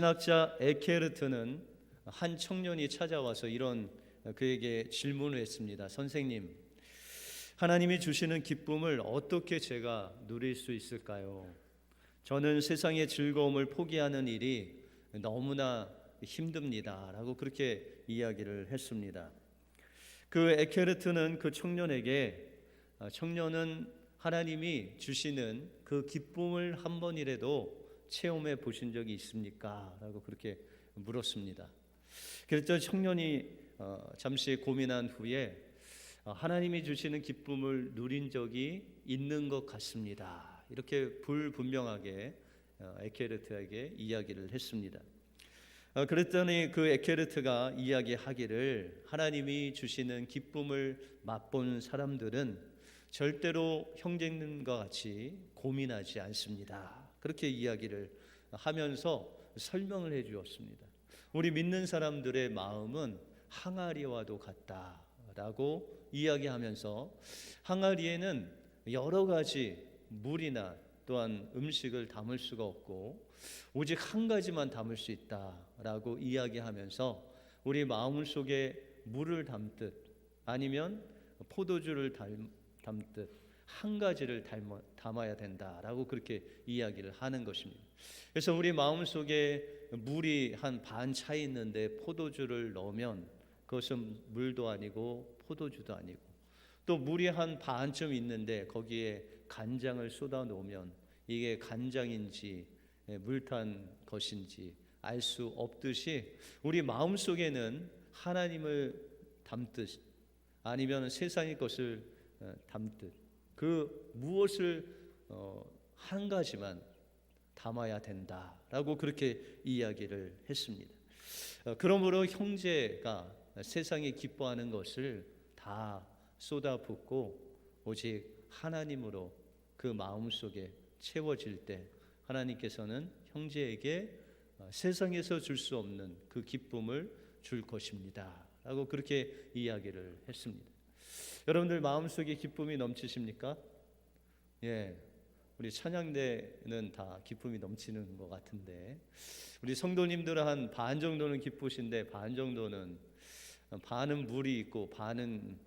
신학자 에케르트는 한 청년이 찾아와서 그에게 질문을 했습니다. 선생님, 하나님이 주시는 기쁨을 어떻게 제가 누릴 수 있을까요? 저는 세상의 즐거움을 포기하는 일이 너무나 힘듭니다. 라고 그렇게 이야기를 했습니다. 그 에케르트는 그 청년에게 청년은 하나님이 주시는 그 기쁨을 한 번이라도 체험해 보신 적이 있습니까? 라고 그렇게 물었습니다. 그랬더니 청년이 잠시 고민한 후에 하나님이 주시는 기쁨을 누린 적이 있는 것 같습니다. 이렇게 불분명하게 에케르트에게 이야기를 했습니다. 그랬더니 그 에케르트가 이야기하기를 하나님이 주시는 기쁨을 맛본 사람들은 절대로 형제님과 같이 고민하지 않습니다. 그렇게 이야기를 하면서 설명을 해 주었습니다. 우리 믿는 사람들의 마음은 항아리와도 같다라고 이야기하면서 항아리에는 여러 가지 물이나 또한 음식을 담을 수가 없고 오직 한 가지만 담을 수 있다라고 이야기하면서 우리 마음 속에 물을 담듯 아니면 포도주를 담듯 한 가지를 담아야 된다라고 그렇게 이야기를 하는 것입니다. 그래서 우리 마음 속에 물이 한 반 차 있는데 포도주를 넣으면 그것은 물도 아니고 포도주도 아니고, 또 물이 한 반쯤 있는데 거기에 간장을 쏟아 놓으면 이게 간장인지 물탄 것인지 알 수 없듯이 우리 마음 속에는 하나님을 담듯 아니면 세상의 것을 담듯 그 무엇을 한 가지만 담아야 된다라고 그렇게 이야기를 했습니다. 그러므로 형제가 세상에 기뻐하는 것을 다 쏟아붓고 오직 하나님으로 그 마음속에 채워질 때 하나님께서는 형제에게 세상에서 줄 수 없는 그 기쁨을 줄 것입니다 라고 그렇게 이야기를 했습니다. 여러분들 마음속에 기쁨이 넘치십니까? 예, 우리 찬양대는 다 기쁨이 넘치는 것 같은데 우리 성도님들은 한 반 정도는 기쁘신데 반은 물이 있고 반은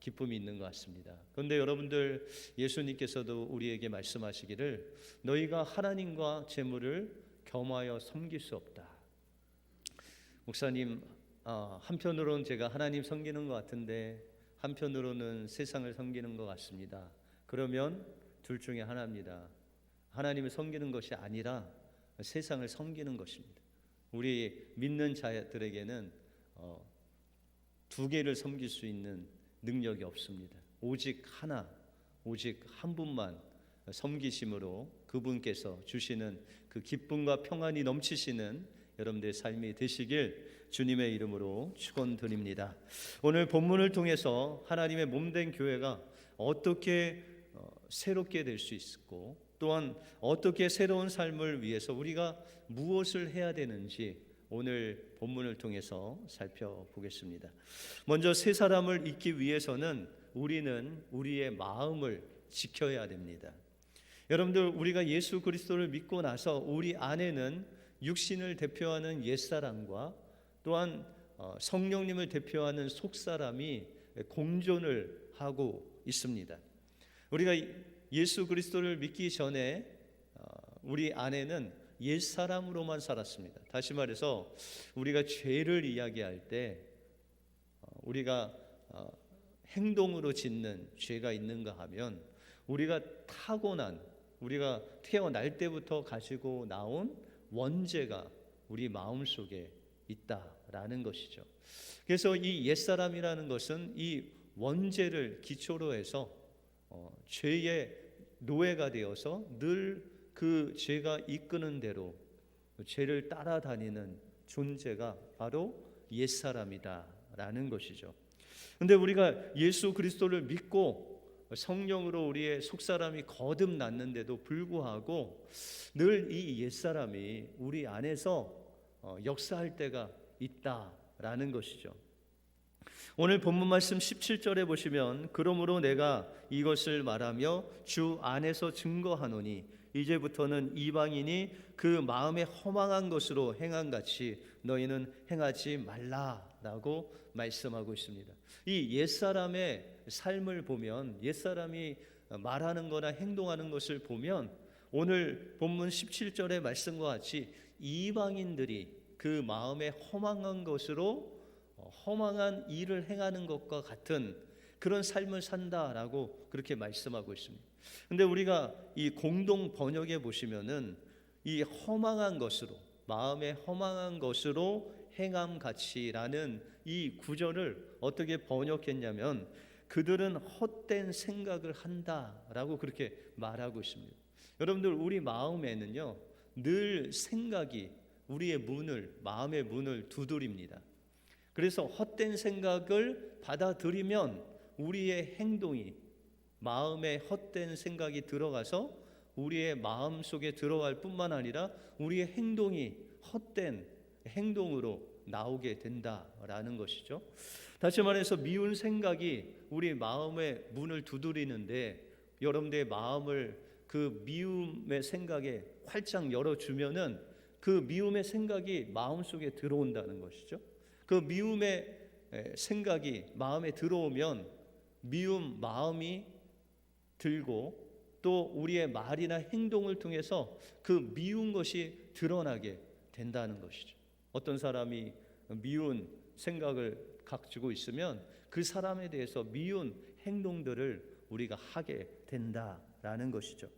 기쁨이 있는 것 같습니다. 그런데 여러분들 예수님께서도 우리에게 말씀하시기를 너희가 하나님과 재물을 겸하여 섬길 수 없다. 목사님, 한편으로는 제가 하나님 섬기는 것 같은데 한편으로는 세상을 섬기는 것 같습니다. 그러면 둘 중에 하나입니다. 하나님을 섬기는 것이 아니라 세상을 섬기는 것입니다. 우리 믿는 자들에게는 두 개를 섬길 수 있는 능력이 없습니다. 오직 한 분만 섬기심으로 그분께서 주시는 그 기쁨과 평안이 넘치시는 여러분들의 삶이 되시길 주님의 이름으로 축원드립니다. 오늘 본문을 통해서 하나님의 몸된 교회가 어떻게 새롭게 될 수 있고 또한 어떻게 새로운 삶을 위해서 우리가 무엇을 해야 되는지 오늘 본문을 통해서 살펴보겠습니다. 먼저 새 사람을 잊기 위해서는 우리는 우리의 마음을 지켜야 됩니다. 여러분들 우리가 예수 그리스도를 믿고 나서 우리 안에는 육신을 대표하는 옛사람과 또한 성령님을 대표하는 속사람이 공존을 하고 있습니다. 우리가 예수 그리스도를 믿기 전에 우리 안에는 옛사람으로만 살았습니다. 다시 말해서 우리가 죄를 이야기할 때 우리가 행동으로 짓는 죄가 있는가 하면 우리가 우리가 태어날 때부터 가지고 나온 원죄가 우리 마음속에 있다라는 것이죠. 그래서 이 옛사람이라는 것은 이 원죄를 기초로 해서 죄의 노예가 되어서 늘 그 죄가 이끄는 대로 죄를 따라다니는 존재가 바로 옛사람이다라는 것이죠. 그런데 우리가 예수 그리스도를 믿고 성령으로 우리의 속사람이 거듭났는데도 불구하고 늘 이 옛사람이 우리 안에서 역사할 때가 있다라는 것이죠. 오늘 본문 말씀 17절에 보시면 그러므로 내가 이것을 말하며 주 안에서 증거하노니 이제부터는 이방인이 그 마음에 허망한 것으로 행함같이 너희는 행하지 말라라고 말씀하고 있습니다. 이 옛사람의 삶을 보면, 옛사람이 말하는 거나 행동하는 것을 보면 오늘 본문 17절의 말씀과 같이 이방인들이 그 마음에 허망한 것으로 허망한 일을 행하는 것과 같은 그런 삶을 산다라고 그렇게 말씀하고 있습니다. 근데 우리가 이 공동 번역에 보시면은 이 허망한 것으로, 마음에 허망한 것으로 행함같이라는 이 구절을 어떻게 번역했냐면 그들은 헛된 생각을 한다라고 그렇게 말하고 있습니다. 여러분들, 우리 마음에는요 늘 생각이 우리의 문을, 마음의 문을 두드립니다. 그래서 헛된 생각을 받아들이면 우리의 행동이, 마음에 헛된 생각이 들어가서 우리의 마음 속에 들어갈 뿐만 아니라 우리의 행동이 헛된 행동으로 나오게 된다라는 것이죠. 다시 말해서 미운 생각이 우리 마음의 문을 두드리는데 여러분들의 마음을 그 미움의 생각에 활짝 열어주면은 그 미움의 생각이 마음속에 들어온다는 것이죠. 그 미움의 생각이 마음에 들어오면 미움 마음이 들고 또 우리의 말이나 행동을 통해서 그 미운 것이 드러나게 된다는 것이죠. 어떤 사람이 미운 생각을 가지고 있으면 그 사람에 대해서 미운 행동들을 우리가 하게 된다라는 것이죠.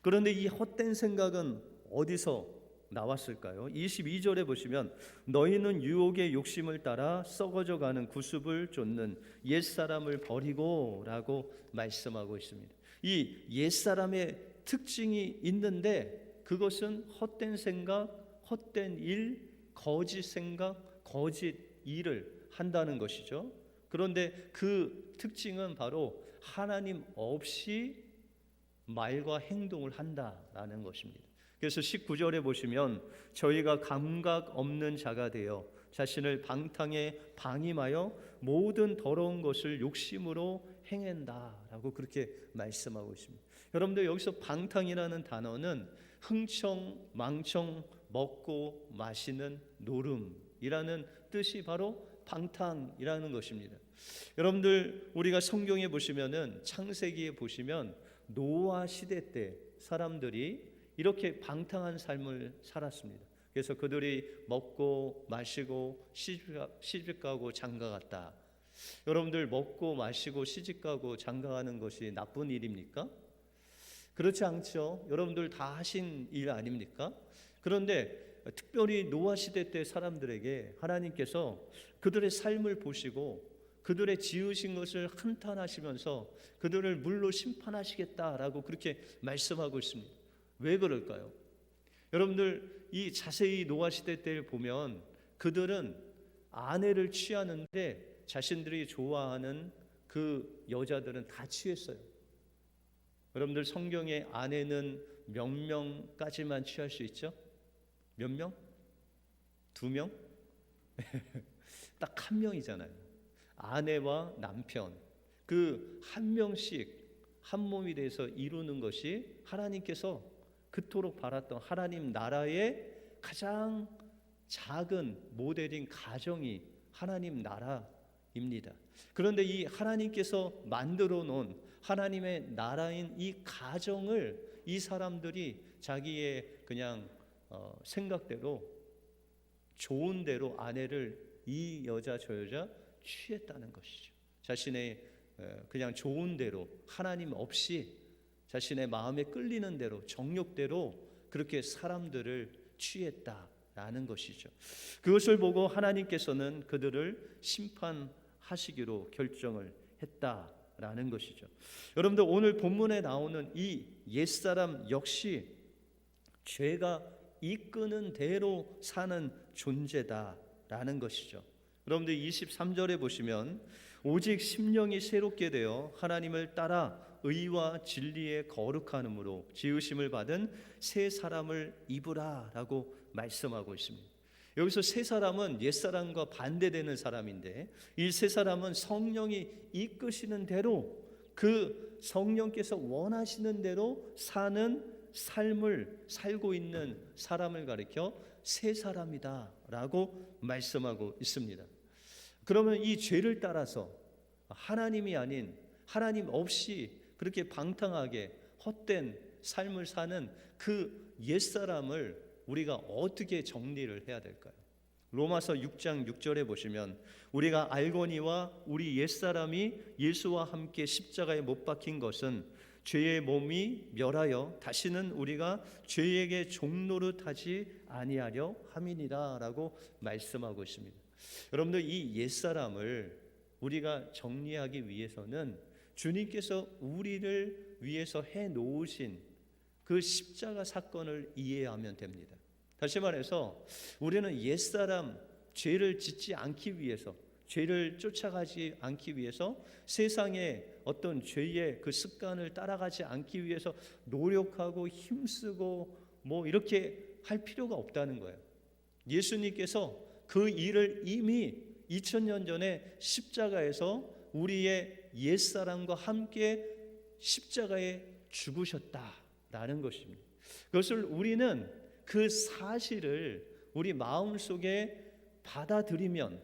그런데 이 헛된 생각은 어디서 나왔을까요? 22절에 보시면 너희는 유혹의 욕심을 따라 썩어져가는 구습을 쫓는 옛사람을 버리고 라고 말씀하고 있습니다. 이 옛사람의 특징이 있는데 그것은 헛된 생각, 헛된 일, 거짓 생각, 거짓 일을 한다는 것이죠. 그런데 그 특징은 바로 하나님 없이 말과 행동을 한다라는 것입니다. 그래서 19절에 보시면 저희가 감각 없는 자가 되어 자신을 방탕에 방임하여 모든 더러운 것을 욕심으로 행한다라고 그렇게 말씀하고 있습니다. 여러분들, 여기서 방탕이라는 단어는 흥청, 망청, 먹고 마시는 노름이라는 뜻이 바로 방탕이라는 것입니다. 여러분들, 우리가 성경에 보시면은 창세기에 보시면 노아 시대 때 사람들이 이렇게 방탕한 삶을 살았습니다. 그래서 그들이 먹고 마시고 시집가고 장가갔다. 여러분들, 먹고 마시고 시집가고 장가가는 것이 나쁜 일입니까? 그렇지 않죠. 여러분들 다 하신 일 아닙니까? 그런데 특별히 노아 시대 때 사람들에게 하나님께서 그들의 삶을 보시고 그들의 지으신 것을 한탄하시면서 그들을 물로 심판하시겠다라고 그렇게 말씀하고 있습니다. 왜 그럴까요? 여러분들, 이 자세히 노아 시대 때를 보면 그들은 아내를 취하는데 자신들이 좋아하는 그 여자들은 다 취했어요. 여러분들, 성경의 아내는 몇 명까지만 취할 수 있죠? 몇 명? 2명? 딱 한 명이잖아요. 아내와 남편, 그 한 명씩 한 몸이 돼서 이루는 것이 하나님께서 그토록 바랐던 하나님 나라의 가장 작은 모델인 가정이 하나님 나라입니다. 그런데 이 하나님께서 만들어 놓은 하나님의 나라인 이 가정을 이 사람들이 자기의 그냥 생각대로 좋은 대로 아내를 이 여자 저 여자 취했다는 것이죠. 자신의 그냥 좋은 대로 하나님 없이 자신의 마음에 끌리는 대로 정욕대로 그렇게 사람들을 취했다라는 것이죠. 그것을 보고 하나님께서는 그들을 심판하시기로 결정을 했다라는 것이죠. 여러분들, 오늘 본문에 나오는 이 옛사람 역시 죄가 이끄는 대로 사는 존재다라는 것이죠. 여러분들 23절에 보시면 오직 심령이 새롭게 되어 하나님을 따라 의와 진리의 거룩함으로 지으심을 받은 새 사람을 입으라라고 말씀하고 있습니다. 여기서 새 사람은 옛사람과 반대되는 사람인데 이 새 사람은 성령이 이끄시는 대로 그 성령께서 원하시는 대로 사는 삶을 살고 있는 사람을 가리켜 새 사람이다라고 말씀하고 있습니다. 그러면 이 죄를 따라서 하나님이 아닌, 하나님 없이 그렇게 방탕하게 헛된 삶을 사는 그 옛사람을 우리가 어떻게 정리를 해야 될까요? 로마서 6장 6절에 보시면 우리가 알거니와 우리 옛사람이 예수와 함께 십자가에 못 박힌 것은 죄의 몸이 멸하여 다시는 우리가 죄에게 종노릇하지 아니하려 함이니라 라고 말씀하고 있습니다. 여러분들, 이 옛사람을 우리가 정리하기 위해서는 주님께서 우리를 위해서 해놓으신 그 십자가 사건을 이해하면 됩니다. 다시 말해서 우리는 옛사람, 죄를 짓지 않기 위해서, 죄를 쫓아가지 않기 위해서, 세상의 어떤 죄의 그 습관을 따라가지 않기 위해서 노력하고 힘쓰고 뭐 이렇게 할 필요가 없다는 거예요. 예수님께서 그 일을 이미 2000년 전에 십자가에서 우리의 옛사람과 함께 십자가에 죽으셨다라는 것입니다. 그것을 우리는 그 사실을 우리 마음속에 받아들이면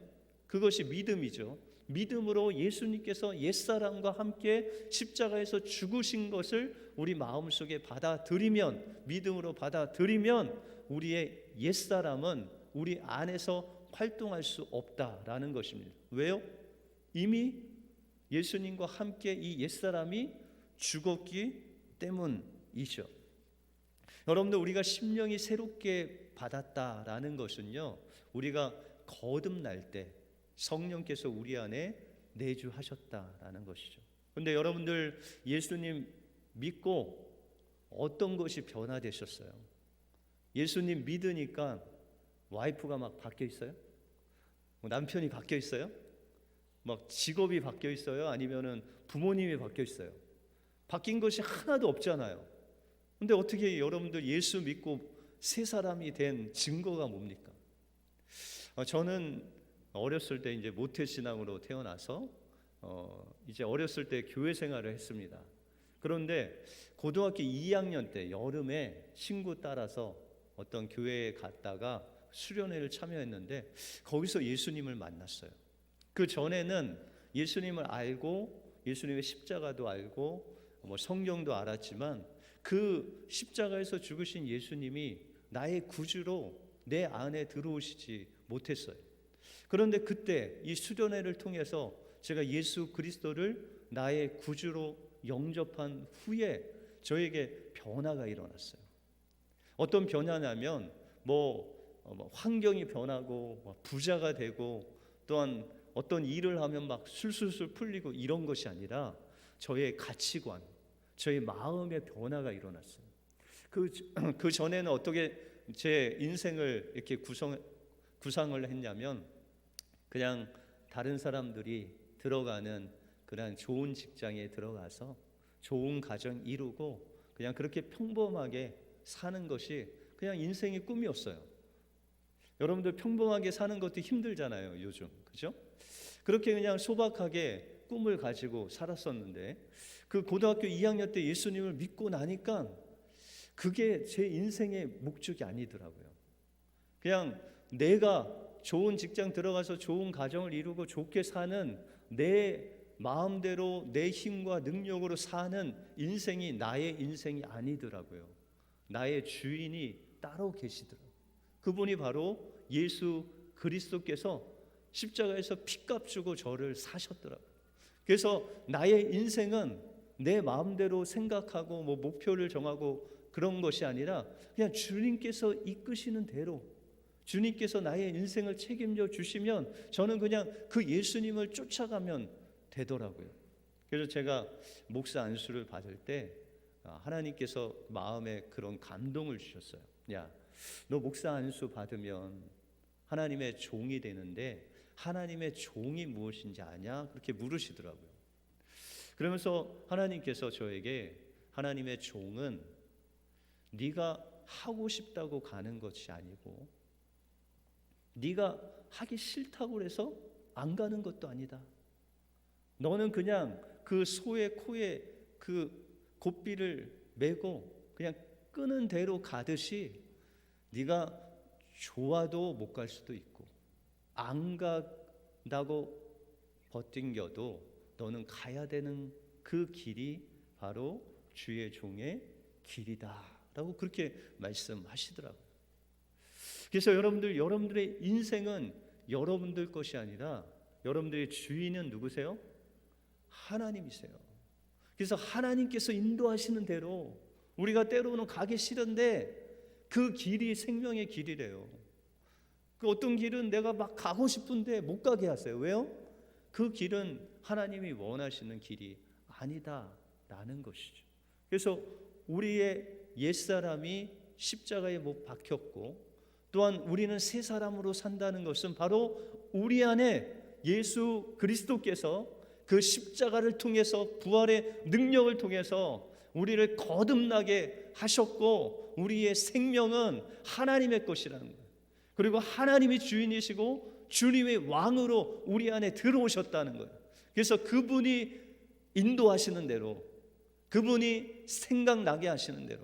그것이 믿음이죠. 믿음으로 예수님께서 옛사람과 함께 십자가에서 죽으신 것을 우리 마음속에 받아들이면, 믿음으로 받아들이면 우리의 옛사람은 우리 안에서 활동할 수 없다라는 것입니다. 왜요? 이미 예수님과 함께 이 옛사람이 죽었기 때문이죠. 여러분들, 우리가 심령이 새롭게 받았다라는 것은요, 우리가 거듭날 때 성령께서 우리 안에 내주하셨다라는 것이죠. 그런데 여러분들, 예수님 믿고 어떤 것이 변화되셨어요? 예수님 믿으니까 와이프가 막 바뀌어 있어요? 남편이 바뀌어 있어요? 막 직업이 바뀌어 있어요? 아니면은 부모님이 바뀌어 있어요? 바뀐 것이 하나도 없잖아요. 근데 어떻게 여러분들 예수 믿고 새 사람이 된 증거가 뭡니까? 저는 어렸을 때 이제 모태신앙으로 태어나서 이제 어렸을 때 교회 생활을 했습니다. 그런데 고등학교 2학년 때 여름에 친구 따라서 어떤 교회에 갔다가 수련회를 참여했는데 거기서 예수님을 만났어요. 그 전에는 예수님을 알고 예수님의 십자가도 알고 뭐 성경도 알았지만 그 십자가에서 죽으신 예수님이 나의 구주로 내 안에 들어오시지 못했어요. 그런데 그때 이 수련회를 통해서 제가 예수 그리스도를 나의 구주로 영접한 후에 저에게 변화가 일어났어요. 어떤 변화냐면 환경이 변하고 부자가 되고 또한 어떤 일을 하면 막 술술술 풀리고 이런 것이 아니라 저의 가치관, 저의 마음의 변화가 일어났어요. 그 전에는 어떻게 제 인생을 이렇게 구상을 했냐면 그냥 다른 사람들이 들어가는 그런 좋은 직장에 들어가서 좋은 가정 이루고 그냥 그렇게 평범하게 사는 것이 그냥 인생의 꿈이었어요. 여러분들 평범하게 사는 것도 힘들잖아요, 요즘. 그죠? 그렇게 그냥 소박하게 꿈을 가지고 살았었는데 그 고등학교 2학년 때 예수님을 믿고 나니까 그게 제 인생의 목적이 아니더라고요. 그냥 내가 좋은 직장 들어가서 좋은 가정을 이루고 좋게 사는 내 마음대로 내 힘과 능력으로 사는 인생이 나의 인생이 아니더라고요. 나의 주인이 따로 계시더라고요. 그분이 바로 예수 그리스도께서 십자가에서 피값 주고 저를 사셨더라고요. 그래서 나의 인생은 내 마음대로 생각하고 목표를 정하고 그런 것이 아니라 그냥 주님께서 이끄시는 대로 주님께서 나의 인생을 책임져 주시면 저는 그냥 그 예수님을 쫓아가면 되더라고요. 그래서 제가 목사 안수를 받을 때 하나님께서 마음에 그런 감동을 주셨어요. 야, 너 목사 안수 받으면 하나님의 종이 되는데 하나님의 종이 무엇인지 아냐? 그렇게 물으시더라고요. 그러면서 하나님께서 저에게 하나님의 종은 네가 하고 싶다고 가는 것이 아니고 네가 하기 싫다고 해서 안 가는 것도 아니다. 너는 그냥 그 소의 코에 그 고삐를 메고 그냥 끄는 대로 가듯이 네가 좋아도 못 갈 수도 있고 안 간다고 버팅겨도 너는 가야 되는 그 길이 바로 주의 종의 길이다 라고 그렇게 말씀하시더라고요. 그래서 여러분들의 인생은 여러분들 것이 아니라 여러분들의 주인은 누구세요? 하나님이세요. 그래서 하나님께서 인도하시는 대로 우리가 때로는 가기 싫은데 그 길이 생명의 길이래요. 그 어떤 길은 내가 막 가고 싶은데 못 가게 하세요. 왜요? 그 길은 하나님이 원하시는 길이 아니다라는 것이죠. 그래서 우리의 옛사람이 십자가에 못 박혔고 또한 우리는 새 사람으로 산다는 것은 바로 우리 안에 예수 그리스도께서 그 십자가를 통해서 부활의 능력을 통해서 우리를 거듭나게 하셨고 우리의 생명은 하나님의 것이라는 거예요. 그리고 하나님이 주인이시고 주님의 왕으로 우리 안에 들어오셨다는 거예요. 그래서 그분이 인도하시는 대로 그분이 생각나게 하시는 대로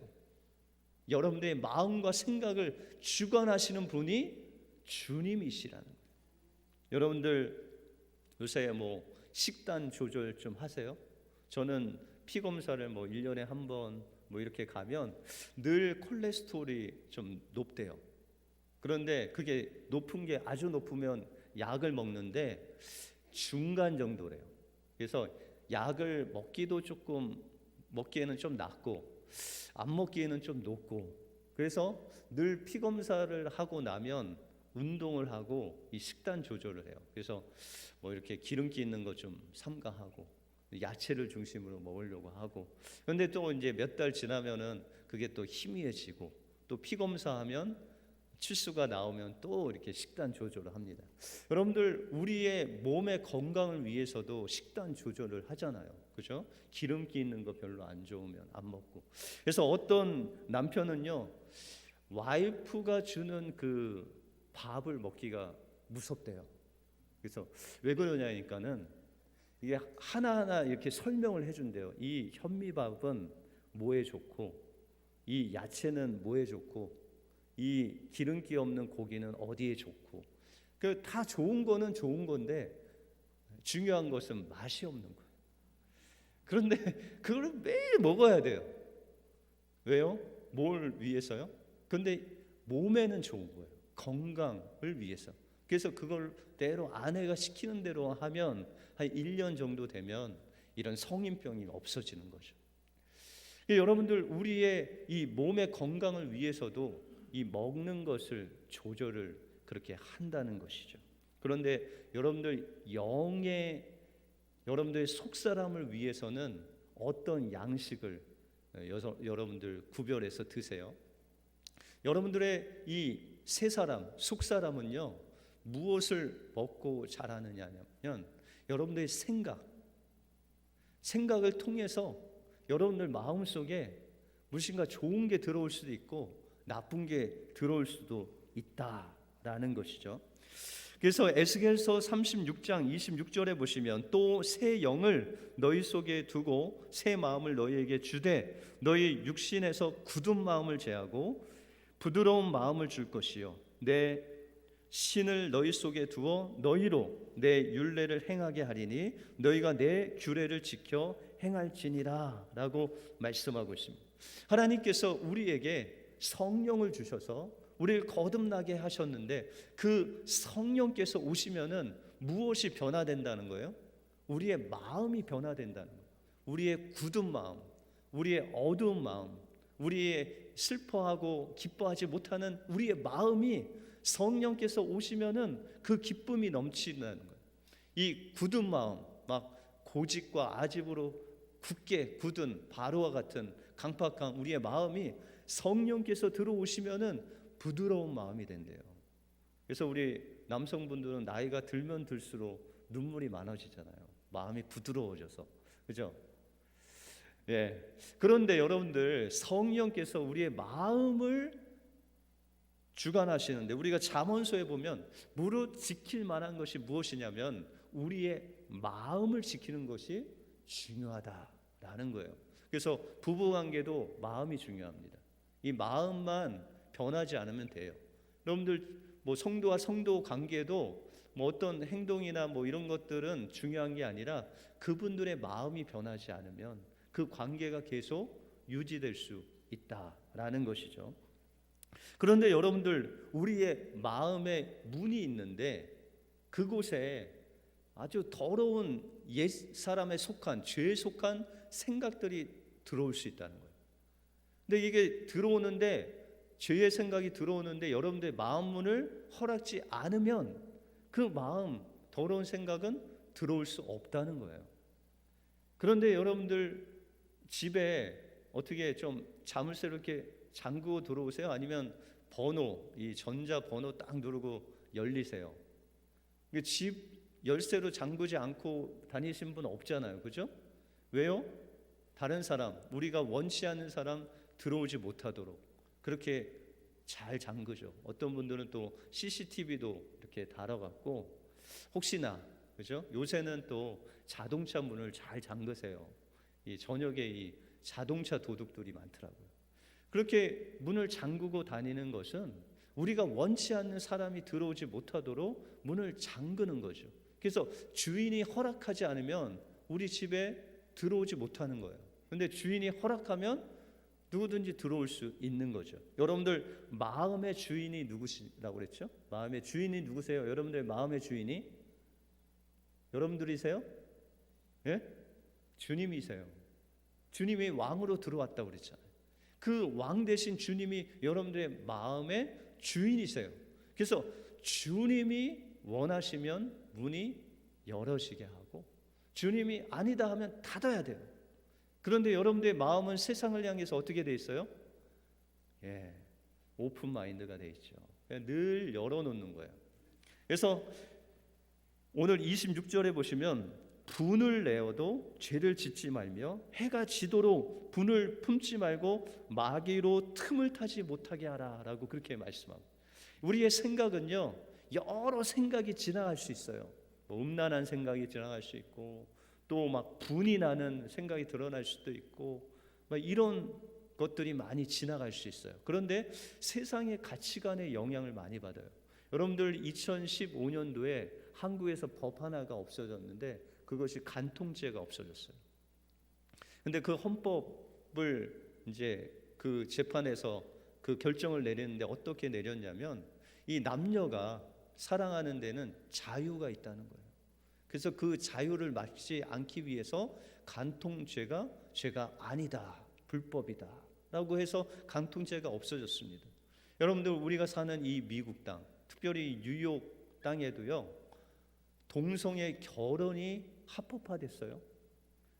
여러분들의 마음과 생각을 주관하시는 분이 주님이시라는 거예요. 여러분들 요새 식단 조절 좀 하세요? 저는 피 검사를 1년에 한 번 이렇게 가면 늘 콜레스테롤이 좀 높대요. 그런데 그게 높은 게 아주 높으면 약을 먹는데 중간 정도래요. 그래서 약을 먹기에는 좀 낮고 안 먹기에는 좀 높고 그래서 늘 피 검사를 하고 나면 운동을 하고 이 식단 조절을 해요. 그래서 이렇게 기름기 있는 거 좀 삼가하고 야채를 중심으로 먹으려고 하고 그런데 또 이제 몇 달 지나면은 그게 또 희미해지고 또 피 검사하면 치수가 나오면 또 이렇게 식단 조절을 합니다. 여러분들 우리의 몸의 건강을 위해서도 식단 조절을 하잖아요. 그죠? 기름기 있는 거 별로 안 좋으면 안 먹고. 그래서 어떤 남편은요 와이프가 주는 그 밥을 먹기가 무섭대요. 그래서 왜 그러냐니까는 이게 하나하나 이렇게 설명을 해준대요. 이 현미밥은 뭐에 좋고 이 야채는 뭐에 좋고 이 기름기 없는 고기는 어디에 좋고 그 다 좋은 거는 좋은 건데 중요한 것은 맛이 없는 거예요. 그런데 그걸 매일 먹어야 돼요. 왜요? 뭘 위해서요? 근데 몸에는 좋은 거예요. 건강을 위해서. 그래서 그걸 대로 아내가 시키는 대로 하면 한 1년 정도 되면 이런 성인병이 없어지는 거죠. 여러분들 우리의 이 몸의 건강을 위해서도 이 먹는 것을 조절을 그렇게 한다는 것이죠. 그런데 여러분들의 속사람을 위해서는 어떤 양식을 여러분들 구별해서 드세요? 여러분들의 이 새 사람, 속사람은요 무엇을 먹고 자라느냐면 여러분들의 생각을 통해서 여러분들 마음속에 무엇인가 좋은 게 들어올 수도 있고 나쁜 게 들어올 수도 있다라는 것이죠. 그래서 에스겔서 36장 26절에 보시면 또 새 영을 너희 속에 두고 새 마음을 너희에게 주되 너희 육신에서 굳은 마음을 제하고 부드러운 마음을 줄 것이요 내 신을 너희 속에 두어 너희로 내 율례를 행하게 하리니 너희가 내 규례를 지켜 행할지니라 라고 말씀하고 있습니다. 하나님께서 우리에게 성령을 주셔서 우리를 거듭나게 하셨는데 그 성령께서 오시면은 무엇이 변화된다는 거예요? 우리의 마음이 변화된다는 거예요. 우리의 굳은 마음, 우리의 어두운 마음, 우리의 슬퍼하고 기뻐하지 못하는 우리의 마음이 성령께서 오시면은 그 기쁨이 넘치는 거예요. 이 굳은 마음, 막 고집과 아집으로 굳게 굳은 바로와 같은 강팍한 우리의 마음이 성령께서 들어오시면은 부드러운 마음이 된대요. 그래서 우리 남성분들은 나이가 들면 들수록 눈물이 많아지잖아요. 마음이 부드러워져서. 그죠? 예. 그런데 여러분들 성령께서 우리의 마음을 주관하시는데 우리가 잠언서에 보면 무릇 지킬 만한 것이 무엇이냐면 우리의 마음을 지키는 것이 중요하다라는 거예요. 그래서 부부관계도 마음이 중요합니다. 이 마음만 변하지 않으면 돼요. 여러분들 뭐 성도와 성도 관계도 뭐 어떤 행동이나 뭐 이런 것들은 중요한 게 아니라 그분들의 마음이 변하지 않으면 그 관계가 계속 유지될 수 있다라는 것이죠. 그런데 여러분들, 우리의 마음에 문이 있는데 그곳에 아주 더러운 옛 사람에 속한, 죄에 속한 생각들이 들어올 수 있다는 거예요. 근데 이게 들어오는데, 죄의 생각이 들어오는데 여러분들의 마음 문을 허락지 않으면 그 마음, 더러운 생각은 들어올 수 없다는 거예요. 그런데 여러분들 집에 어떻게 좀 자물쇠로 이렇게 잠그고 들어오세요? 아니면 번호, 이 전자 번호 딱 누르고 열리세요? 집 열쇠로 잠그지 않고 다니신 분 없잖아요, 그죠? 왜요? 다른 사람, 우리가 원치 않는 사람 들어오지 못하도록 그렇게 잘 잠그죠. 어떤 분들은 또 CCTV도 이렇게 달아갖고 혹시나, 그죠? 요새는 또 자동차 문을 잘 잠그세요. 이 저녁에 이 자동차 도둑들이 많더라고요. 그렇게 문을 잠그고 다니는 것은 우리가 원치 않는 사람이 들어오지 못하도록 문을 잠그는 거죠. 그래서 주인이 허락하지 않으면 우리 집에 들어오지 못하는 거예요. 근데 주인이 허락하면 누구든지 들어올 수 있는 거죠. 여러분들 마음의 주인이 누구시라고 그랬죠? 마음의 주인이 누구세요? 여러분들 마음의 주인이 여러분들이세요? 예? 주님이세요. 주님이 왕으로 들어왔다고 그랬잖아요. 그 왕 대신 주님이 여러분들의 마음의 주인이세요. 그래서 주님이 원하시면 문이 열어지게 하고 주님이 아니다 하면 닫아야 돼요. 그런데 여러분들의 마음은 세상을 향해서 어떻게 돼 있어요? 예, 오픈 마인드가 돼 있죠. 늘 열어놓는 거예요. 그래서 오늘 26절에 보시면 분을 내어도 죄를 짓지 말며 해가 지도록 분을 품지 말고 마귀로 틈을 타지 못하게 하라 라고 그렇게 말씀합니다. 우리의 생각은요, 여러 생각이 지나갈 수 있어요. 뭐 음란한 생각이 지나갈 수 있고 또 막 분이 나는 생각이 드러날 수도 있고 막 이런 것들이 많이 지나갈 수 있어요. 그런데 세상의 가치관에 영향을 많이 받아요. 여러분들 2015년도에 한국에서 법 하나가 없어졌는데 그것이 간통죄가 없어졌어요. 근데 그 헌법을 이제 그 재판에서 그 결정을 내렸는데 어떻게 내렸냐면 이 남녀가 사랑하는 데는 자유가 있다는 거예요. 그래서 그 자유를 막지 않기 위해서 간통죄가 죄가 아니다, 불법이다 라고 해서 간통죄가 없어졌습니다. 여러분들 우리가 사는 이 미국 땅, 특별히 뉴욕 땅에도요, 동성애 결혼이 합법화됐어요.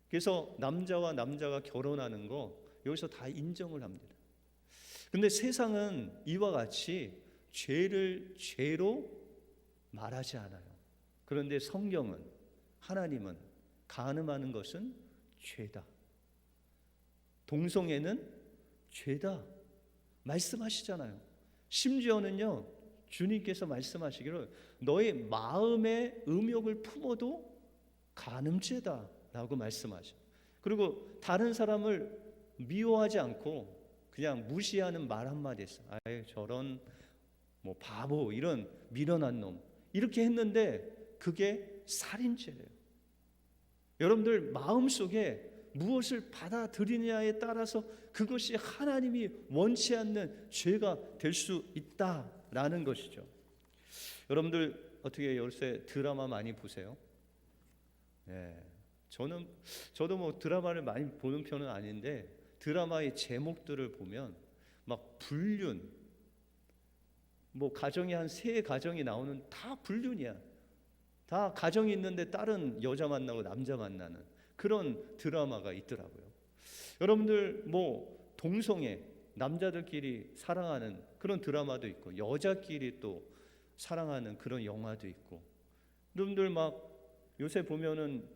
그래서 남자와 남자가 결혼하는 거 여기서 다 인정을 합니다. 근데 세상은 이와 같이 죄를 죄로 말하지 않아요. 그런데 성경은, 하나님은 간음하는 것은 죄다, 동성애는 죄다 말씀하시잖아요. 심지어는요, 주님께서 말씀하시기를 너의 마음의 음욕을 품어도 간음죄다 라고 말씀하셔요. 그리고 다른 사람을 미워하지 않고 그냥 무시하는 말 한마디 했어요. 아이 저런 뭐 바보, 이런 미련한 놈, 이렇게 했는데 그게 살인죄래요. 여러분들 마음속에 무엇을 받아들이냐에 따라서 그것이 하나님이 원치 않는 죄가 될 수 있다라는 것이죠. 여러분들 어떻게 요새 드라마 많이 보세요? 예, 저도 뭐 드라마를 많이 보는 편은 아닌데 드라마의 제목들을 보면 막 불륜, 뭐 가정이 한 3가정이 나오는 다 불륜이야. 다 가정이 있는데 다른 여자 만나고 남자 만나는 그런 드라마가 있더라고요. 여러분들 뭐 동성애, 남자들끼리 사랑하는 그런 드라마도 있고 여자끼리 또 사랑하는 그런 영화도 있고, 여러분들 막 요새 보면은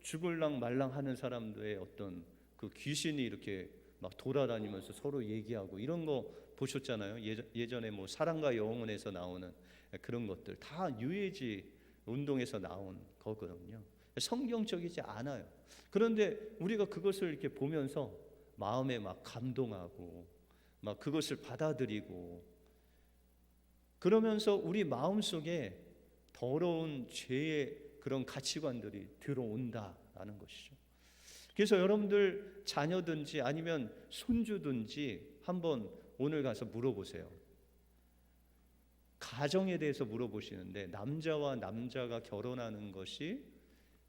죽을랑 말랑 하는 사람들의 어떤 그 귀신이 이렇게 막 돌아다니면서 서로 얘기하고 이런 거 보셨잖아요. 예전에 뭐 사랑과 영혼에서 나오는 그런 것들 다 유해지 운동에서 나온 거거든요. 성경적이지 않아요. 그런데 우리가 그것을 이렇게 보면서 마음에 막 감동하고 막 그것을 받아들이고 그러면서 우리 마음속에 더러운 죄의 그런 가치관들이 들어온다라는 것이죠. 그래서 여러분들 자녀든지 아니면 손주든지 한번 오늘 가서 물어보세요. 가정에 대해서 물어보시는데 남자와 남자가 결혼하는 것이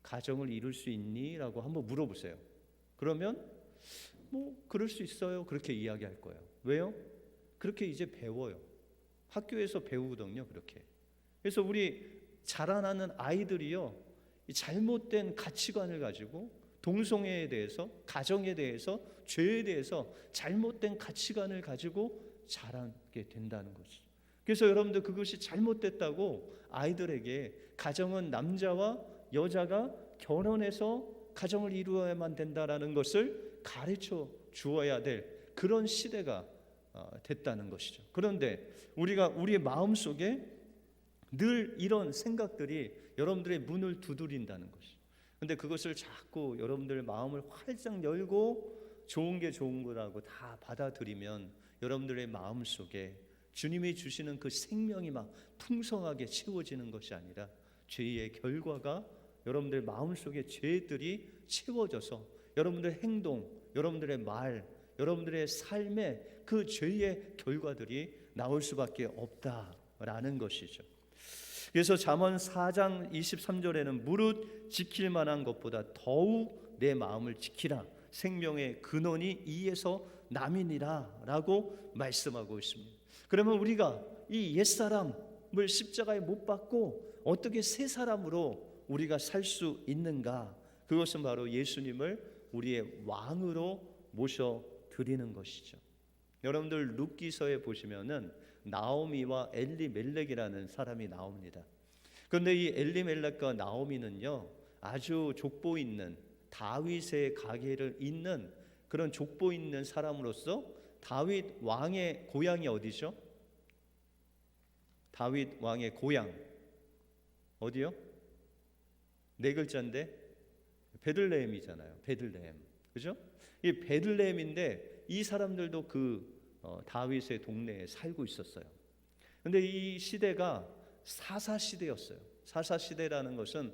가정을 이룰 수 있니? 라고 한번 물어보세요. 그러면 뭐 그럴 수 있어요. 그렇게 이야기할 거예요. 왜요? 그렇게 이제 배워요. 학교에서 배우거든요. 그렇게. 그래서 우리 자라나는 아이들이요, 이 잘못된 가치관을 가지고 동성애에 대해서, 가정에 대해서, 죄에 대해서 잘못된 가치관을 가지고 자라게 된다는 거죠. 그래서 여러분들 그것이 잘못됐다고 아이들에게 가정은 남자와 여자가 결혼해서 가정을 이루어야만 된다라는 것을 가르쳐 주어야 될 그런 시대가 됐다는 것이죠. 그런데 우리가 우리의 마음속에 늘 이런 생각들이 여러분들의 문을 두드린다는 것이죠. 그런데 그것을 자꾸 여러분들 마음을 활짝 열고 좋은 게 좋은 거라고 다 받아들이면 여러분들의 마음속에 주님이 주시는 그 생명이 막 풍성하게 채워지는 것이 아니라 죄의 결과가 여러분들 마음속에 죄들이 채워져서 여러분들의 행동, 여러분들의 말, 여러분들의 삶에 그 죄의 결과들이 나올 수밖에 없다라는 것이죠. 그래서 잠언 4장 23절에는 무릇 지킬 만한 것보다 더욱 내 마음을 지키라. 생명의 근원이 이에서 남이니라 라고 말씀하고 있습니다. 그러면 우리가 이 옛사람을 십자가에 못 박고 어떻게 새 사람으로 우리가 살 수 있는가? 그것은 바로 예수님을 우리의 왕으로 모셔드리는 것이죠. 여러분들 룻기서에 보시면은 나오미와 엘리멜렉이라는 사람이 나옵니다. 그런데 이 엘리멜렉과 나오미는요, 아주 족보 있는 다윗의 가게를 잇는 그런 족보 있는 사람으로서 다윗 왕의 고향이 어디죠? 다윗 왕의 고향 어디요? 네 글자인데 베들레헴이잖아요. 베들레헴, 그죠? 이 베들레헴인데 이 사람들도 그 다윗의 동네에 살고 있었어요. 그런데 이 시대가 사사 시대였어요. 사사 시대라는 것은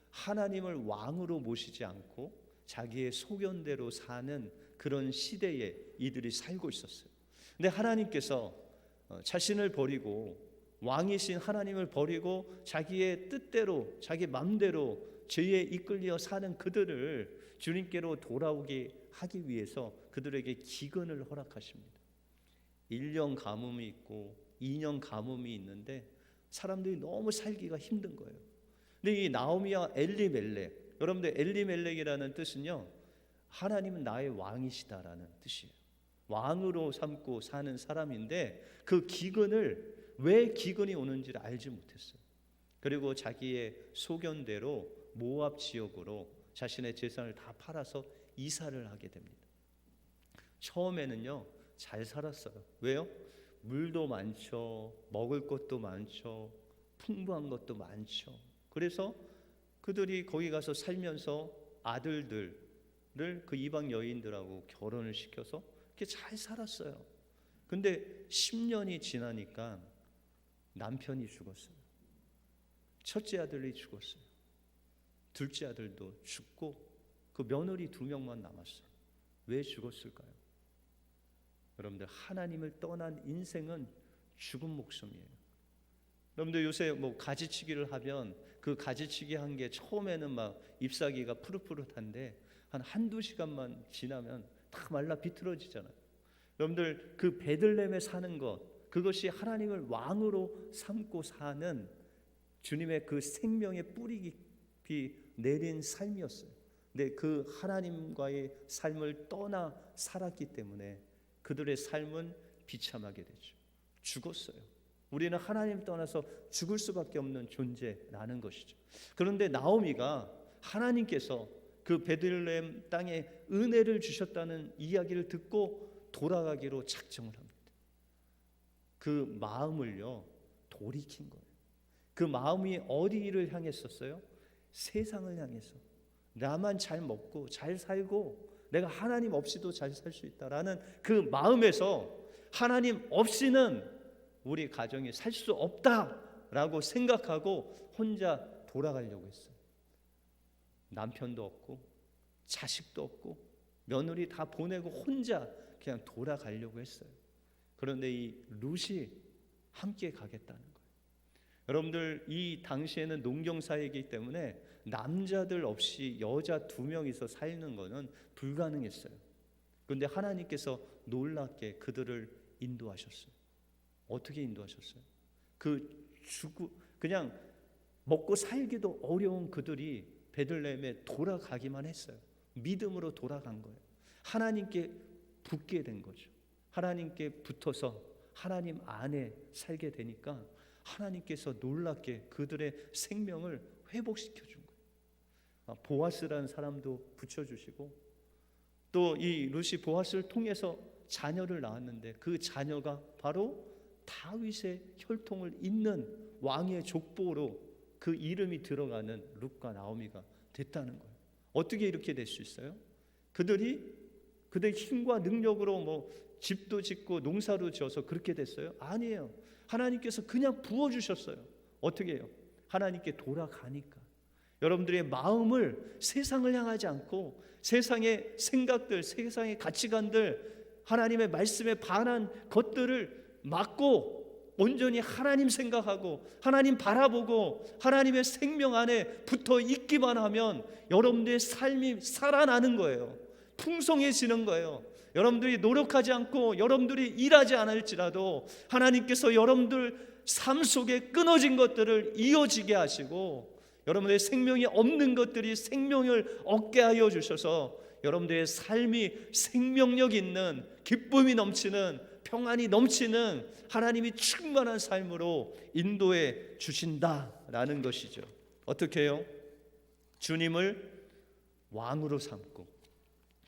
하나님을 왕으로 모시지 않고 자기의 소견대로 사는 그런 시대에 이들이 살고 있었어요. 근데 하나님께서 자신을 버리고 왕이신 하나님을 버리고 자기의 뜻대로 자기 마음대로 죄에 이끌려 사는 그들을 주님께로 돌아오게 하기 위해서 그들에게 기근을 허락하십니다. 1년 가뭄이 있고 2년 가뭄이 있는데 사람들이 너무 살기가 힘든 거예요. 근데 이 나오미와 엘리멜렉, 여러분들 엘리멜렉이라는 뜻은요, 하나님은 나의 왕이시다라는 뜻이에요. 왕으로 삼고 사는 사람인데 그 기근을 왜 기근이 오는지를 알지 못했어요. 그리고 자기의 소견대로 모압 지역으로 자신의 재산을 다 팔아서 이사를 하게 됩니다. 처음에는요 잘 살았어요. 왜요? 물도 많죠, 먹을 것도 많죠, 풍부한 것도 많죠. 그래서 그들이 거기 가서 살면서 아들들을 그 이방 여인들하고 결혼을 시켜서 이렇게 잘 살았어요. 근데 10년이 지나니까 남편이 죽었어요. 첫째 아들이 죽었어요. 둘째 아들도 죽고 그 며느리 2명만 남았어요. 왜 죽었을까요? 여러분들 하나님을 떠난 인생은 죽은 목숨이에요. 여러분들 요새 뭐 가지치기를 하면 그 가지치기 한 게 처음에는 막 잎사귀가 푸릇푸릇한데 한두 시간만 지나면 다 말라 비틀어지잖아요. 여러분들 그 베들레헴에 사는 것, 그것이 하나님을 왕으로 삼고 사는 주님의 그 생명의 뿌리 깊이 내린 삶이었어요. 근데 그 하나님과의 삶을 떠나 살았기 때문에 그들의 삶은 비참하게 되죠. 죽었어요. 우리는 하나님 떠나서 죽을 수밖에 없는 존재라는 것이죠. 그런데 나오미가 하나님께서 그 베들레헴 땅에 은혜를 주셨다는 이야기를 듣고 돌아가기로 작정을 합니다. 그 마음을요 돌이킨 거예요. 그 마음이 어디를 향했었어요? 세상을 향해서. 나만 잘 먹고 잘 살고 내가 하나님 없이도 잘 살 수 있다라는 그 마음에서 하나님 없이는 우리 가정이 살 수 없다라고 생각하고 혼자 돌아가려고 했어요. 남편도 없고 자식도 없고 며느리 다 보내고 혼자 그냥 돌아가려고 했어요. 그런데 이 룻이 함께 가겠다는 거예요. 여러분들, 이 당시에는 농경사회이기 때문에 남자들 없이 여자 2명이서 살는 것은 불가능했어요. 그런데 하나님께서 놀랍게 그들을 인도하셨어요. 어떻게 인도하셨어요? 그냥 먹고 살기도 어려운 그들이 베들레헴에 돌아가기만 했어요. 믿음으로 돌아간 거예요. 하나님께 붙게 된 거죠. 하나님께 붙어서 하나님 안에 살게 되니까 하나님께서 놀랍게 그들의 생명을 회복시켜 준 거예요. 보아스라는 사람도 붙여주시고, 또 이 룻이 보아스를 통해서 자녀를 낳았는데 그 자녀가 바로 다윗의 혈통을 잇는 왕의 족보로 그 이름이 들어가는 룻과 나오미가 됐다는 거예요. 어떻게 이렇게 될 수 있어요? 그들의 힘과 능력으로 집도 짓고 농사도 지어서 그렇게 됐어요? 아니에요. 하나님께서 그냥 부어주셨어요. 어떻게 해요? 하나님께 돌아가니까. 여러분들의 마음을 세상을 향하지 않고 세상의 생각들, 세상의 가치관들, 하나님의 말씀에 반한 것들을 막고 온전히 하나님 생각하고 하나님 바라보고 하나님의 생명 안에 붙어 있기만 하면 여러분들의 삶이 살아나는 거예요. 풍성해지는 거예요. 여러분들이 노력하지 않고 여러분들이 일하지 않을지라도 하나님께서 여러분들 삶 속에 끊어진 것들을 이어지게 하시고 여러분들의 생명이 없는 것들이 생명을 얻게 하여 주셔서 여러분들의 삶이 생명력 있는, 기쁨이 넘치는, 평안이 넘치는 하나님이 충만한 삶으로 인도해 주신다라는 것이죠. 어떻게 해요? 주님을 왕으로 삼고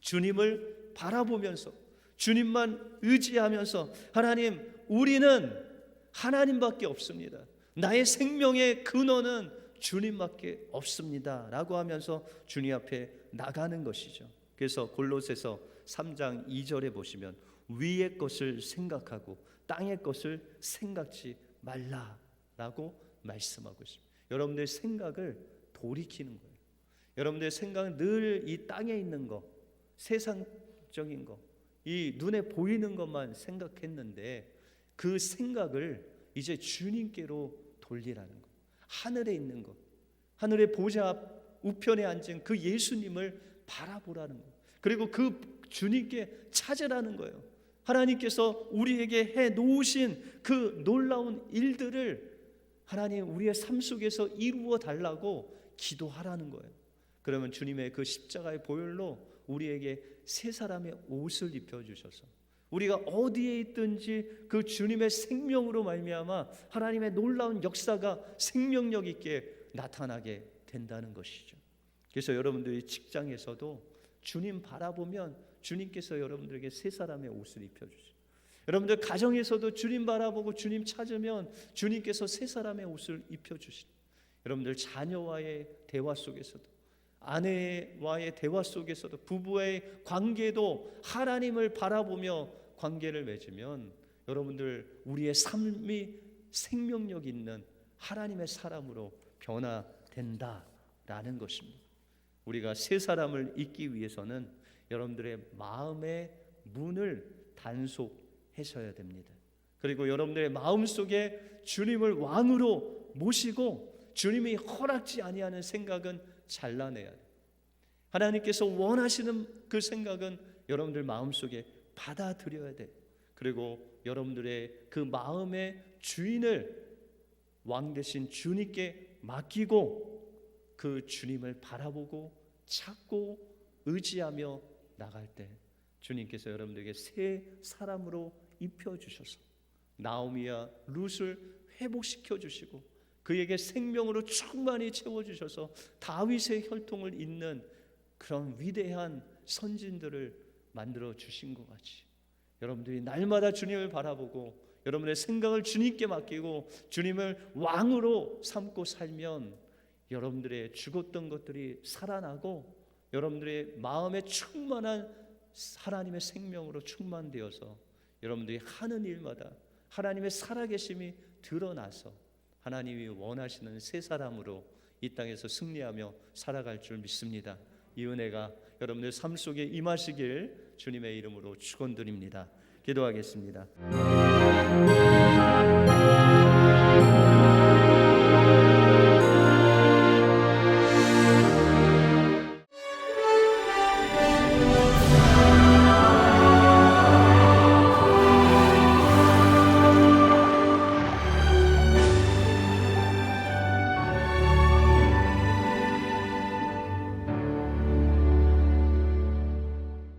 주님을 바라보면서 주님만 의지하면서, 하나님, 우리는 하나님밖에 없습니다. 나의 생명의 근원은 주님밖에 없습니다 라고 하면서 주님 앞에 나가는 것이죠. 그래서 골로새서 3장 2절에 보시면 위의 것을 생각하고 땅의 것을 생각지 말라라고 말씀하고 있습니다. 여러분들의 생각을 돌이키는 거예요. 여러분들의 생각은 늘 이 땅에 있는 거, 세상적인 거, 이 눈에 보이는 것만 생각했는데 그 생각을 이제 주님께로 돌리라는 거예요. 하늘에 있는 것, 하늘의 보좌 우편에 앉은 그 예수님을 바라보라는 거예요. 그리고 그 주님께 찾으라는 거예요. 하나님께서 우리에게 해 놓으신 그 놀라운 일들을 하나님 우리의 삶 속에서 이루어 달라고 기도하라는 거예요. 그러면 주님의 그 십자가의 보혈로 우리에게 새 사람의 옷을 입혀주셔서 우리가 어디에 있든지 그 주님의 생명으로 말미암아 하나님의 놀라운 역사가 생명력 있게 나타나게 된다는 것이죠. 그래서 여러분들이 직장에서도 주님 바라보면 주님께서 여러분들에게 새 사람의 옷을 입혀주세요. 여러분들 가정에서도 주님 바라보고 주님 찾으면 주님께서 새 사람의 옷을 입혀주시죠. 여러분들 자녀와의 대화 속에서도, 아내와의 대화 속에서도, 부부의 관계도 하나님을 바라보며 관계를 맺으면 여러분들 우리의 삶이 생명력 있는 하나님의 사람으로 변화된다라는 것입니다. 우리가 새 사람을 잇기 위해서는 여러분들의 마음의 문을 단속하셔야 됩니다. 그리고 여러분들의 마음속에 주님을 왕으로 모시고 주님이 허락지 아니하는 생각은 잘라내야 돼요. 하나님께서 원하시는 그 생각은 여러분들 마음속에 받아들여야 돼요. 그리고 여러분들의 그 마음의 주인을 왕 대신 주님께 맡기고 그 주님을 바라보고 찾고 의지하며 나갈 때 주님께서 여러분들에게 새 사람으로 입혀주셔서 나오미와 룻을 회복시켜 주시고 그에게 생명으로 충만히 채워주셔서 다윗의 혈통을 잇는 그런 위대한 선진들을 만들어 주신 것 같이 여러분들이 날마다 주님을 바라보고 여러분의 생각을 주님께 맡기고 주님을 왕으로 삼고 살면 여러분들의 죽었던 것들이 살아나고 여러분들의 마음에 충만한 하나님의 생명으로 충만되어서 여러분들이 하는 일마다 하나님의 살아계심이 드러나서 하나님이 원하시는 새 사람으로 이 땅에서 승리하며 살아갈 줄 믿습니다. 이 은혜가 여러분들 삶 속에 임하시길 주님의 이름으로 축원드립니다. 기도하겠습니다.